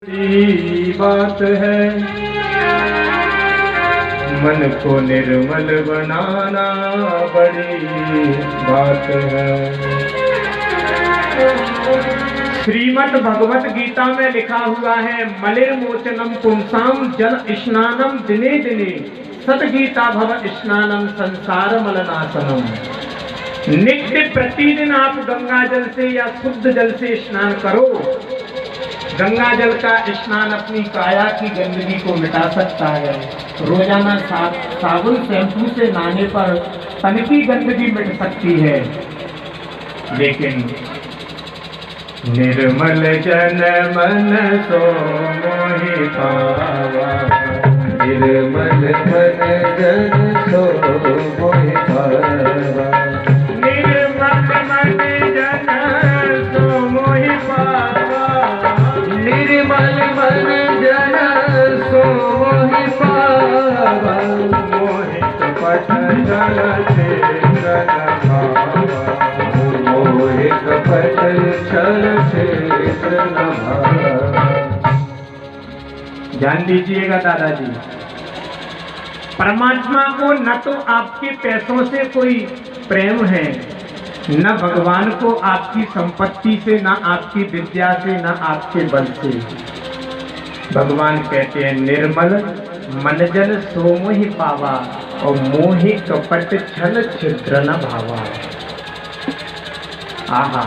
की बात है, मन को निर्मल बनाना बड़ी बात है। श्रीमद् भगवत गीता में लिखा हुआ है, मलिर्मोचनम पुंसाम जल स्नानम दिने दिने सद्गीता भव स्नानम संसार मलनाशनम। नित्य प्रतिदिन आप गंगा जल से या शुद्ध जल से स्नान करो। गंगा जल का स्नान अपनी काया की गंदगी को मिटा सकता है। रोजाना साबुन शैम्पू से नहाने पर तन की गंदगी मिट सकती है, लेकिन निर्मल जन मन सो मोहि पावा, निर्मल मन जन सो मोहि पावा, निर्मल मन जन सो मोहि पावा, निर्मल मन जन सो मोहि पावा, मोहित पट जल चेतन भावा, मोहित पट चल चेतन भावा। ध्यान दीजिएगा दादाजी, परमात्मा को न तो आपके पैसों से कोई प्रेम है, न भगवान को आपकी संपत्ति से, न आपकी विद्या से, न आपके बल से। भगवान कहते हैं निर्मल मन जन सो मोहि पावा, और मोहि कपट छल छिद्र न भावा। आहा,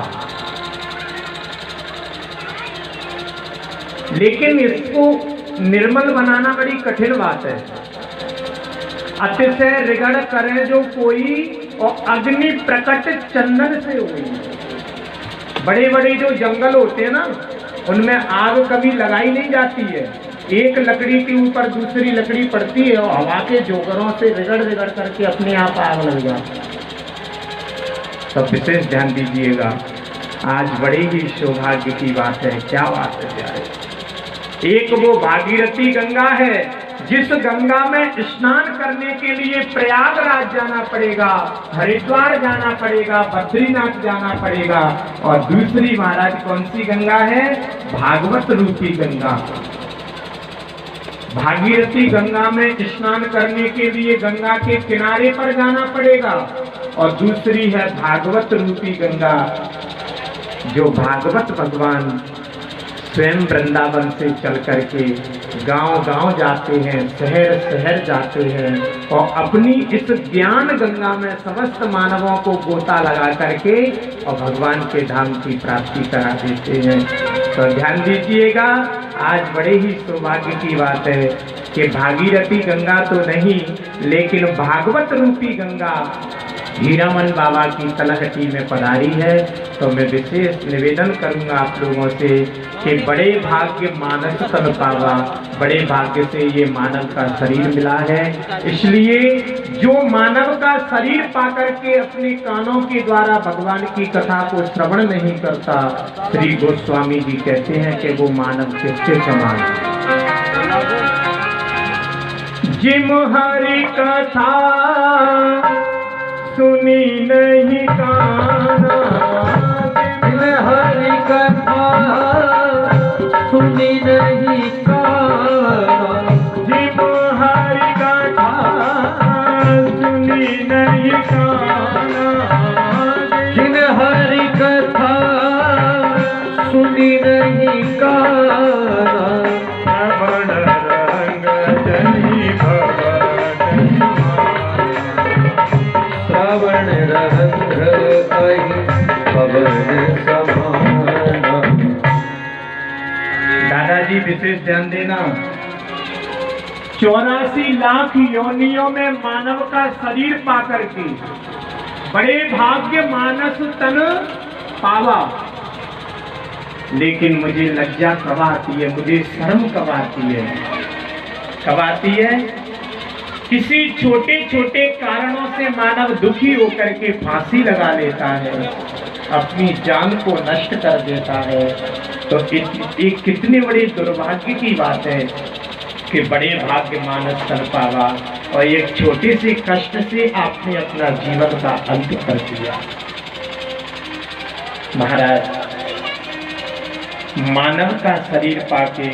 लेकिन इसको निर्मल बनाना बड़ी कठिन बात है। अतिशय रिगड़ करे जो कोई, और अग्नि प्रकट चंदन से हुई। बड़े बड़े जो जंगल होते हैं ना, उनमें आग कभी लगाई नहीं जाती है। एक लकड़ी के ऊपर दूसरी लकड़ी पड़ती है और हवा के जोगरों से रिगड़ रिगड़ करके अपने आप आग लग जाती है। तो विशेष ध्यान दीजिएगा, आज बड़ी ही सौभाग्य की बात है। क्या बात है प्यारे, एक वो भागीरथी गंगा है जिस गंगा में स्नान करने के लिए प्रयागराज जाना पड़ेगा, हरिद्वार जाना पड़ेगा, बद्रीनाथ जाना पड़ेगा। और दूसरी महाराज कौन सी गंगा है? भागवत रूपी गंगा। भागीरथी गंगा में स्नान करने के लिए गंगा के किनारे पर जाना पड़ेगा, और दूसरी है भागवत रूपी गंगा, जो भागवत भगवान स्वयं वृंदावन से चल करके गांव-गांव जाते हैं, शहर शहर जाते हैं, और अपनी इस ज्ञान गंगा में समस्त मानवों को गोता लगा करके और भगवान के धाम की प्राप्ति करा देते हैं। तो ध्यान दीजिएगा, आज बड़े ही सौभाग्य की बात है कि भागीरथी गंगा तो नहीं, लेकिन भागवत रूपी गंगा हीरामन बाबा की तलहटी में पधारी है। तो मैं विशेष निवेदन करूंगा आप लोगों से कि बड़े भाग्य मानस तन पावा, बड़े भाग्य से ये मानव का शरीर मिला है। इसलिए जो मानव का शरीर पाकर के अपने कानों के द्वारा भगवान की कथा को श्रवण नहीं करता, श्री गोस्वामी जी कहते हैं कि वो मानव किसके समान है। जिम हरि कथा सुनी नहीं काना, जिम हरि कथा सुनी नहीं काना, जिम हरि कथा सुनी नहीं काना, जिन हरि कथा सुनी नहीं काना, श्रवण रंग जनि भवन, श्रवण रंग कहि भवन समाना। दादाजी विशेष ध्यान देना, 84 लाख योनियों में मानव का शरीर पाकर के बड़े भाग्य मानस तन पावा, लेकिन मुझे लज्जा कब आती है, मुझे शर्म कब आती है? कब आती है? किसी छोटे छोटे कारणों से मानव दुखी होकर के फांसी लगा लेता है, अपनी जान को नष्ट कर देता है। तो एक कितने बड़े दुर्भाग्य की बात है कि बड़े भाग्य मानस कर पावा, और एक छोटे से कष्ट से आपने अपना जीवन का अंत कर दिया। महाराज मानव का शरीर पाके